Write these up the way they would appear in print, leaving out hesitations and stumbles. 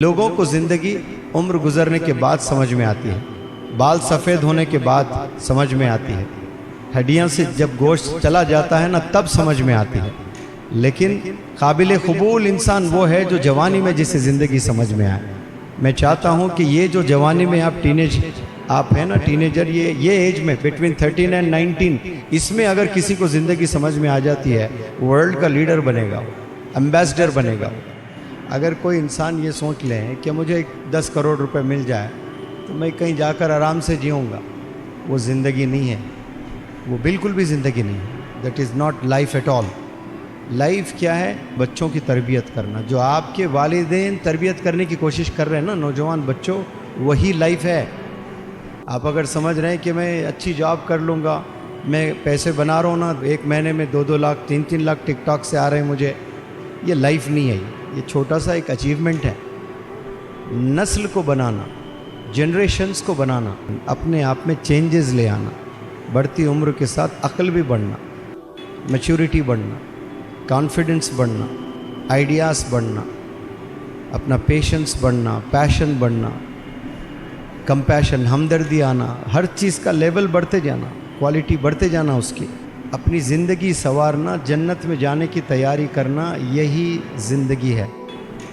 لوگوں کو زندگی عمر گزرنے کے بعد سمجھ میں آتی ہے، بال سفید ہونے کے بعد سمجھ میں آتی ہے، ہڈیاں سے جب گوشت چلا جاتا ہے نا تب سمجھ میں آتی ہے۔ لیکن قابل قبول انسان وہ ہے جو جوانی میں جسے زندگی سمجھ میں آئے۔ میں چاہتا ہوں کہ یہ جو جوانی میں آپ ہیں نا ٹینیجر، یہ ایج میں بٹوین 13 اینڈ 19، اس میں اگر کسی کو زندگی سمجھ میں آ جاتی ہے، ورلڈ کا لیڈر بنے گا، ایمبیسڈر بنے گا۔ اگر کوئی انسان یہ سوچ لے کہ مجھے 10 کروڑ روپے مل جائے تو میں کہیں جا کر آرام سے جیوں گا، وہ زندگی نہیں ہے، وہ بالکل بھی زندگی نہیں ہے۔ That is not life at all. Life کیا ہے؟ بچوں کی تربیت کرنا، جو آپ کے والدین تربیت کرنے کی کوشش کر رہے ہیں نا نوجوان بچوں، وہی لائف ہے۔ آپ اگر سمجھ رہے ہیں کہ میں اچھی جاب کر لوں گا، میں پیسے بنا رہا ہوں نا، 1 مہینے میں 2 لاکھ 3 لاکھ ٹک ٹاک سے آ رہے ہیں مجھے، یہ لائف نہیں ہے۔ یہ چھوٹا سا ایک اچیومنٹ ہے۔ نسل کو بنانا، جنریشنز کو بنانا، اپنے آپ میں چینجز لے آنا، بڑھتی عمر کے ساتھ عقل بھی بڑھنا، میچورٹی بڑھنا، کانفیڈنس بڑھنا، آئیڈیاز بڑھنا، اپنا پیشنس بڑھنا، پیشن بڑھنا، کمپیشن، ہمدردی آنا، ہر چیز کا لیول بڑھتے جانا، کوالٹی بڑھتے جانا اس کی، اپنی زندگی سنوارنا، جنت میں جانے کی تیاری کرنا، یہی زندگی ہے۔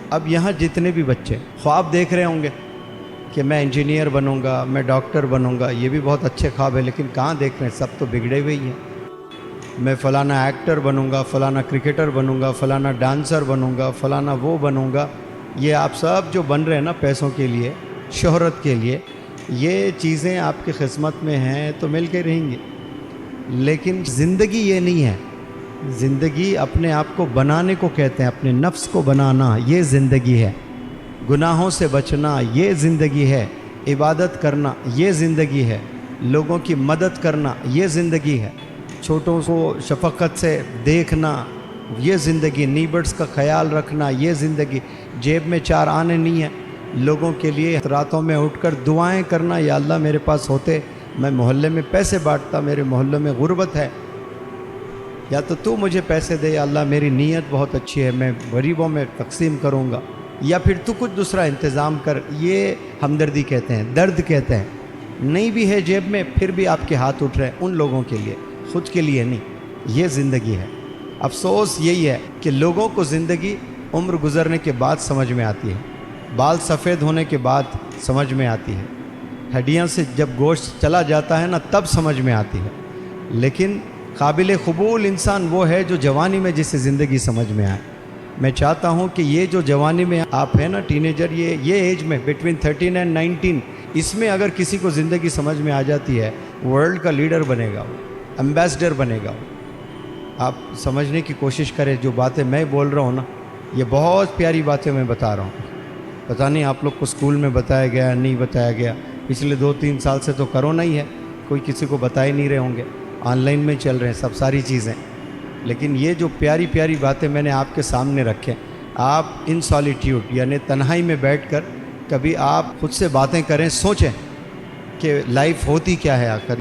اب یہاں جتنے بھی بچے خواب دیکھ رہے ہوں گے کہ میں انجینئر بنوں گا، میں ڈاکٹر بنوں گا، یہ بھی بہت اچھے خواب ہیں، لیکن کہاں دیکھ رہے ہیں؟ سب تو بگڑے ہوئے ہی ہیں۔ میں فلانا ایکٹر بنوں گا، فلانا کرکٹر بنوں گا، فلانا ڈانسر بنوں گا، فلانا وہ بنوں گا۔ یہ آپ سب جو بن رہے ہیں نا پیسوں کے لیے، شہرت کے لیے، یہ چیزیں آپ کی قسمت میں ہیں تو مل کے رہیں گی، لیکن زندگی یہ نہیں ہے۔ زندگی اپنے آپ کو بنانے کو کہتے ہیں، اپنے نفس کو بنانا، یہ زندگی ہے۔ گناہوں سے بچنا، یہ زندگی ہے۔ عبادت کرنا، یہ زندگی ہے۔ لوگوں کی مدد کرنا، یہ زندگی ہے۔ چھوٹوں کو شفقت سے دیکھنا، یہ زندگی۔ نیبرز کا خیال رکھنا، یہ زندگی۔ جیب میں 4 آنے نہیں ہیں، لوگوں کے لیے راتوں میں اٹھ کر دعائیں کرنا، یا اللہ میرے پاس ہوتے میں محلے میں پیسے بانٹتا، میرے محلے میں غربت ہے، یا تو مجھے پیسے دے، یا اللہ میری نیت بہت اچھی ہے، میں غریبوں میں تقسیم کروں گا، یا پھر تو کچھ دوسرا انتظام کر۔ یہ ہمدردی کہتے ہیں، درد کہتے ہیں۔ نہیں بھی ہے جیب میں پھر بھی آپ کے ہاتھ اٹھ رہے ہیں، ان لوگوں کے لیے، خود کے لیے نہیں۔ یہ زندگی ہے۔ افسوس یہی ہے کہ لوگوں کو زندگی عمر گزرنے کے بعد سمجھ میں آتی ہے، بال سفید ہونے کے بعد سمجھ میں آتی ہے، ہڈیاں سے جب گوشت چلا جاتا ہے نا تب سمجھ میں آتی ہے۔ لیکن قابل قبول انسان وہ ہے جو جوانی میں جسے زندگی سمجھ میں آئے۔ میں چاہتا ہوں کہ یہ جو جوانی میں آپ ہیں نا ٹینیجر، یہ ایج میں بٹوین 13 اینڈ 19، اس میں اگر کسی کو زندگی سمجھ میں آ جاتی ہے، ورلڈ کا لیڈر بنے گا، وہ ایمبیسڈر بنے گا۔ آپ سمجھنے کی کوشش کریں، جو باتیں میں بول رہا ہوں نا، یہ بہت پیاری باتیں میں بتا رہا ہوں۔ پتہ نہیں آپ لوگ کو اسکول میں بتایا گیا نہیں بتایا گیا، پچھلے 2-3 سال سے تو کرونا ہی ہے، کوئی کسی کو بتا ہی نہیں رہے ہوں گے، آن لائن میں چل رہے ہیں سب ساری چیزیں۔ لیکن یہ جو پیاری پیاری باتیں میں نے آپ کے سامنے رکھیں، آپ ان سالیٹیوڈ یعنی تنہائی میں بیٹھ کر کبھی آپ خود سے باتیں کریں، سوچیں کہ لائف ہوتی کیا ہے آخر۔